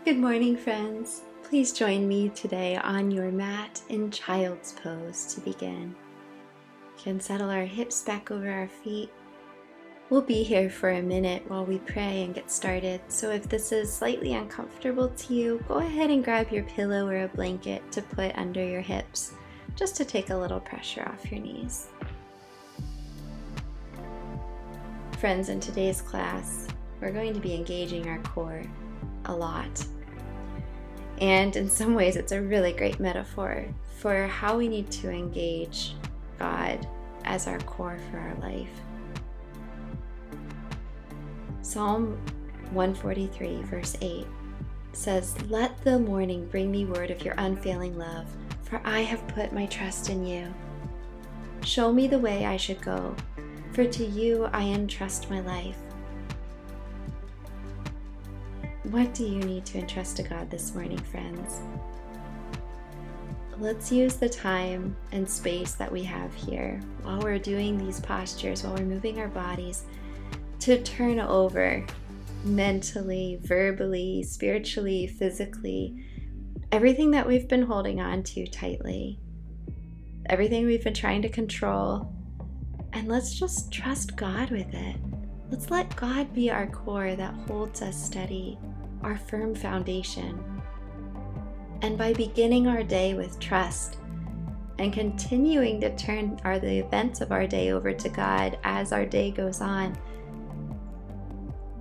Good morning, friends. Please join me today on your mat in child's pose to begin. We can settle our hips back over our feet. We'll be here for a minute while we pray and get started. So if this is slightly uncomfortable to you, go ahead and grab your pillow or a blanket to put under your hips, just to take a little pressure off your knees. Friends, in today's class, we're going to be engaging our core a lot. And in some ways, it's a really great metaphor for how we need to engage God as our core for our life. Psalm 143, verse 8 says, "Let the morning bring me word of your unfailing love, for I have put my trust in you. Show me the way I should go, for to you I entrust my life." What do you need to entrust to God this morning, friends? Let's use the time and space that we have here while we're doing these postures, while we're moving our bodies, to turn over mentally, verbally, spiritually, physically, everything that we've been holding on to tightly, everything we've been trying to control, and let's just trust God with it. Let's let God be our core that holds us steady, our firm foundation. And by beginning our day with trust and continuing to turn the events of our day over to God as our day goes on,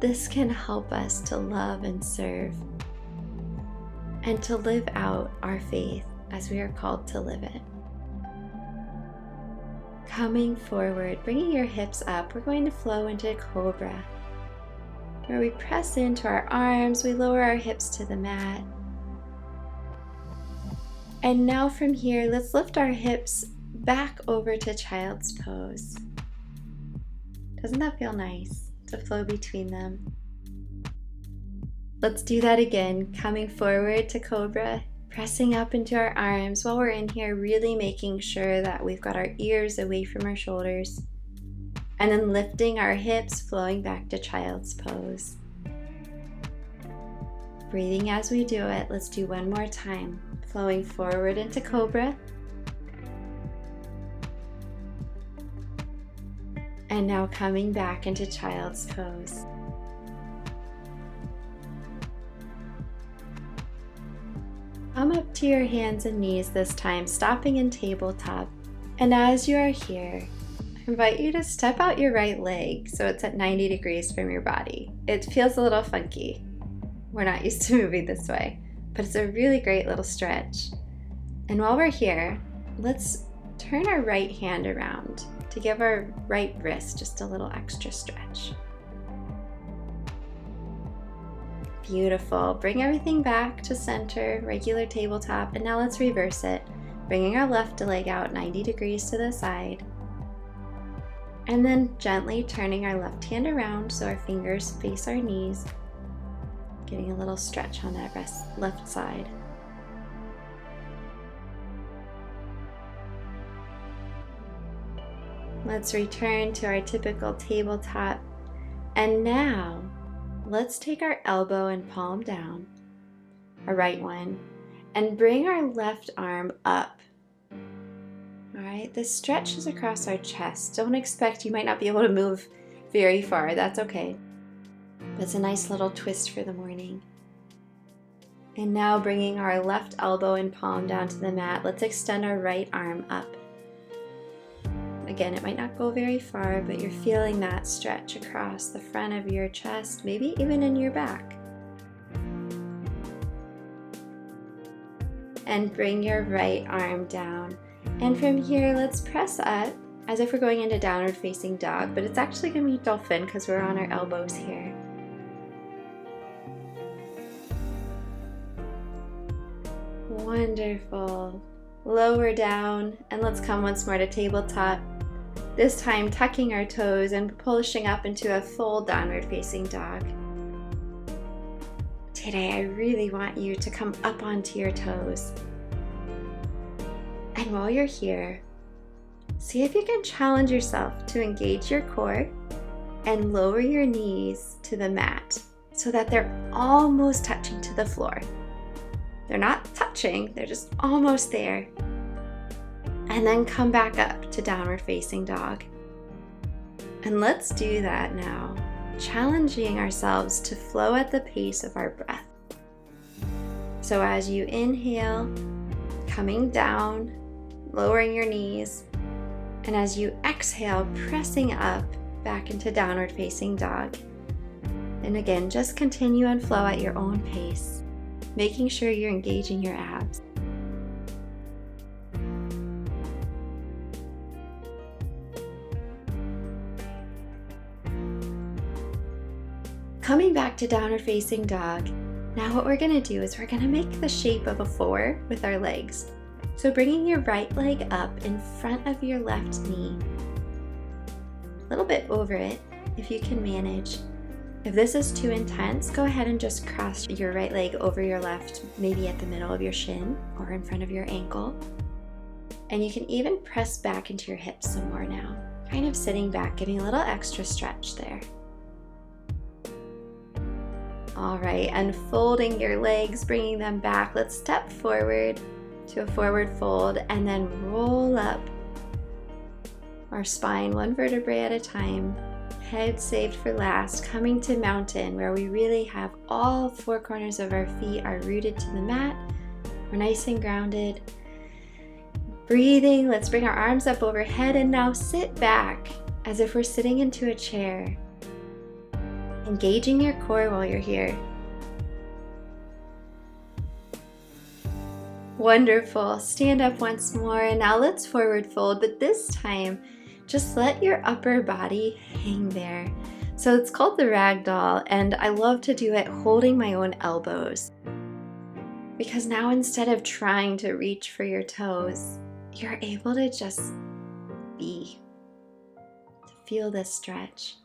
this can help us to love and serve and to live out our faith as we are called to live it. Coming forward, bringing your hips up, we're going to flow into Cobra, where we press into our arms, we lower our hips to the mat. And now from here, let's lift our hips back over to child's pose. Doesn't that feel nice to flow between them? Let's do that again, coming forward to Cobra, pressing up into our arms while we're in here, really making sure that we've got our ears away from our shoulders. And then lifting our hips, flowing back to child's pose. Breathing as we do it. Let's do one more time. Flowing forward into Cobra. And now coming back into child's pose. Come up to your hands and knees this time, stopping in tabletop. And as you are here, I invite you to step out your right leg so it's at 90 degrees from your body. It feels a little funky. We're not used to moving this way, but it's a really great little stretch. And while we're here, let's turn our right hand around to give our right wrist just a little extra stretch. Beautiful. Bring everything back to center, regular tabletop, and now let's reverse it, bringing our left leg out 90 degrees to the side. And then gently turning our left hand around so our fingers face our knees, getting a little stretch on that left side. Let's return to our typical tabletop. And now, let's take our elbow and palm down, our right one, and bring our left arm up. All right, this stretches across our chest. Don't expect, you might not be able to move very far. That's okay. But it's a nice little twist for the morning. And now bringing our left elbow and palm down to the mat, let's extend our right arm up. Again, it might not go very far, but you're feeling that stretch across the front of your chest, maybe even in your back. And bring your right arm down. And from here, let's press up as if we're going into downward facing dog, but it's actually going to be dolphin because we're on our elbows here. Wonderful. Lower down, and let's come once more to tabletop. This time tucking our toes and pushing up into a full downward facing dog. Today, I really want you to come up onto your toes. And while you're here, see if you can challenge yourself to engage your core and lower your knees to the mat. so that they're almost touching to the floor. They're not touching, they're just almost there. And then come back up to downward facing dog. And let's do that now, challenging ourselves to flow at the pace of our breath. So as you inhale, coming down, lowering your knees, and as you exhale, pressing up back into downward facing dog. And again, just continue and flow at your own pace, making sure you're engaging your abs. Coming back to downward facing dog, now what we're going to do is we're going to make the shape of a 4 with our legs. So bringing your right leg up in front of your left knee, a little bit over it if you can manage. If this is too intense, go ahead and just cross your right leg over your left, maybe at the middle of your shin or in front of your ankle. And you can even press back into your hips some more now, kind of sitting back, giving a little extra stretch there. All right, unfolding your legs, bringing them back. Let's step forward to a forward fold and then roll up our spine one vertebrae at a time. Head saved for last, coming to mountain where we really have all 4 corners of our feet are rooted to the mat. We're nice and grounded. Breathing, let's bring our arms up overhead and now sit back as if we're sitting into a chair. Engaging your core while you're here. Wonderful. Stand up once more and now let's forward fold, but this time just let your upper body hang there. So it's called the ragdoll, and I love to do it holding my own elbows. Because now instead of trying to reach for your toes, you're able to just be, to feel this stretch.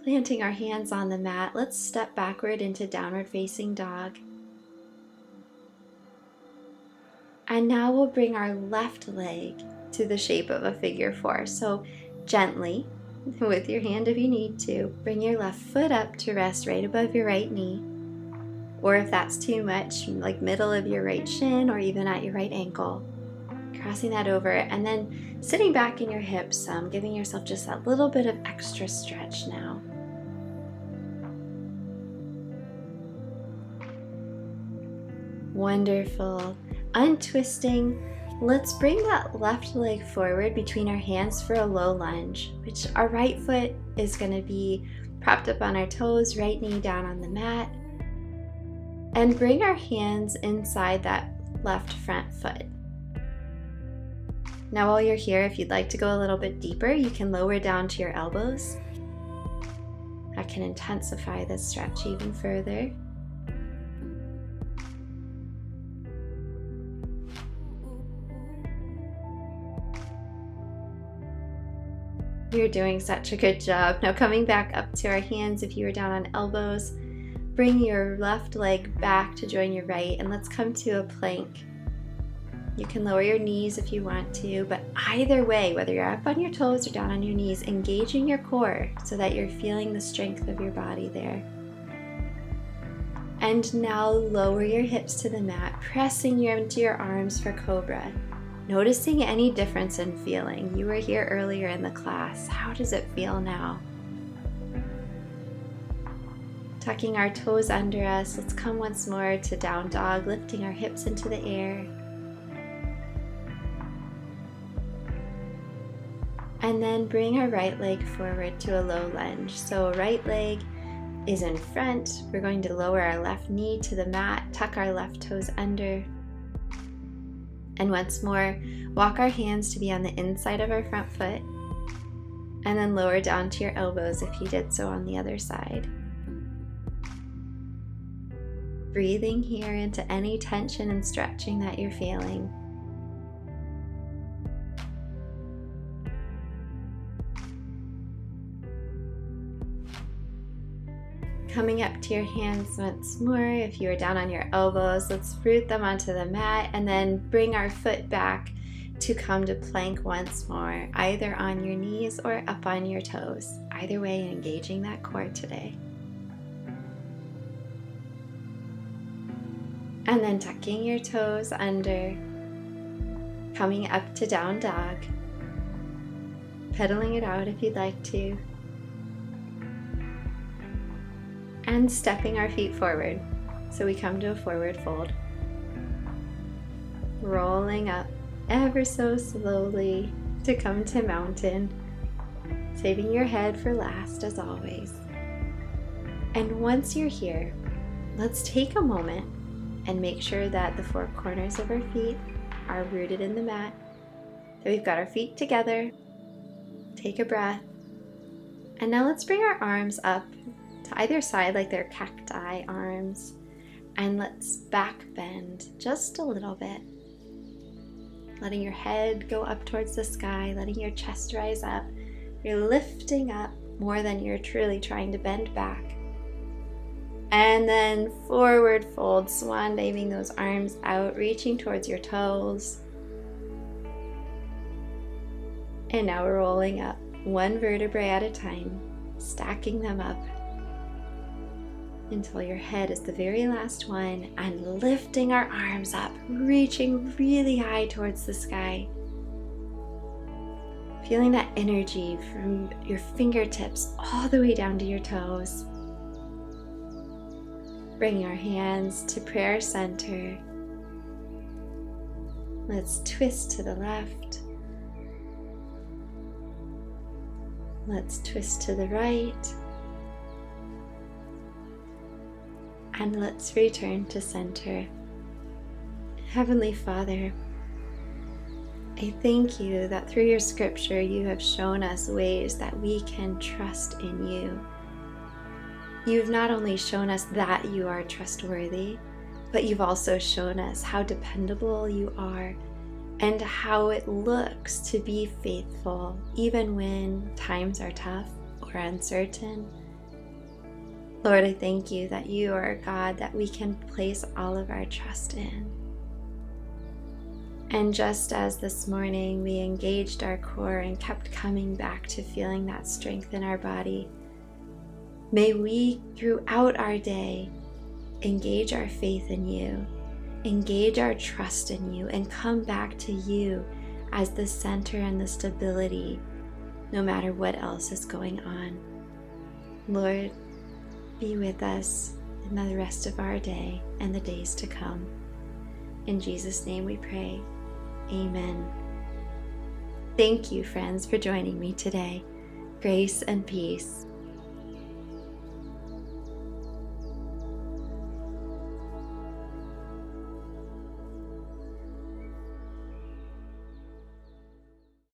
Planting our hands on the mat, let's step backward into downward facing dog. And now we'll bring our left leg to the shape of a figure 4. So gently, with your hand if you need to, bring your left foot up to rest right above your right knee. Or if that's too much, like middle of your right shin or even at your right ankle. Crossing that over and then sitting back in your hips, giving yourself just that little bit of extra stretch now. Wonderful. Untwisting, let's bring that left leg forward between our hands for a low lunge, which our right foot is going to be propped up on our toes, right knee down on the mat, and bring our hands inside that left front foot. Now while you're here, if you'd like to go a little bit deeper, you can lower down to your elbows. That can intensify this stretch even further. You're doing such a good job. Now coming back up to our hands, if you were down on elbows, bring your left leg back to join your right, and let's come to a plank. You can lower your knees if you want to, but either way, whether you're up on your toes or down on your knees, engaging your core so that you're feeling the strength of your body there. And now lower your hips to the mat, pressing into your arms for cobra. Noticing any difference in feeling. You were here earlier in the class. How does it feel now? Tucking our toes under us, let's come once more to down dog, lifting our hips into the air. And then bring our right leg forward to a low lunge. So right leg is in front. We're going to lower our left knee to the mat, tuck our left toes under. And once more, walk our hands to be on the inside of our front foot, and then lower down to your elbows if you did so on the other side. Breathing here into any tension and stretching that you're feeling. Coming up to your hands once more. If you are down on your elbows, let's root them onto the mat and then bring our foot back to come to plank once more, either on your knees or up on your toes. Either way, engaging that core today. And then tucking your toes under, coming up to down dog, pedaling it out if you'd like to, and stepping our feet forward. So we come to a forward fold, rolling up ever so slowly to come to mountain, saving your head for last as always. And once you're here, let's take a moment and make sure that the four corners of our feet are rooted in the mat, that we've got our feet together. Take a breath. And now let's bring our arms up to either side like they're cacti arms, and let's back bend just a little bit. Letting your head go up towards the sky, letting your chest rise up. You're lifting up more than you're truly trying to bend back. And then forward fold, swan diving those arms out, reaching towards your toes. And now we're rolling up one vertebrae at a time, stacking them up until your head is the very last one, and lifting our arms up, reaching really high towards the sky. Feeling that energy from your fingertips all the way down to your toes. Bringing our hands to prayer center. Let's twist to the left. Let's twist to the right. And let's return to center. Heavenly Father, I thank you that through your scripture you have shown us ways that we can trust in you. You've not only shown us that you are trustworthy, but you've also shown us how dependable you are and how it looks to be faithful even when times are tough or uncertain. Lord, I thank you that you are a God that we can place all of our trust in. And just as this morning we engaged our core and kept coming back to feeling that strength in our body, may we, throughout our day, engage our faith in you, engage our trust in you, and come back to you as the center and the stability, no matter what else is going on. Lord, be with us in the rest of our day and the days to come. In Jesus' name we pray. Amen. Thank you, friends, for joining me today. Grace and peace.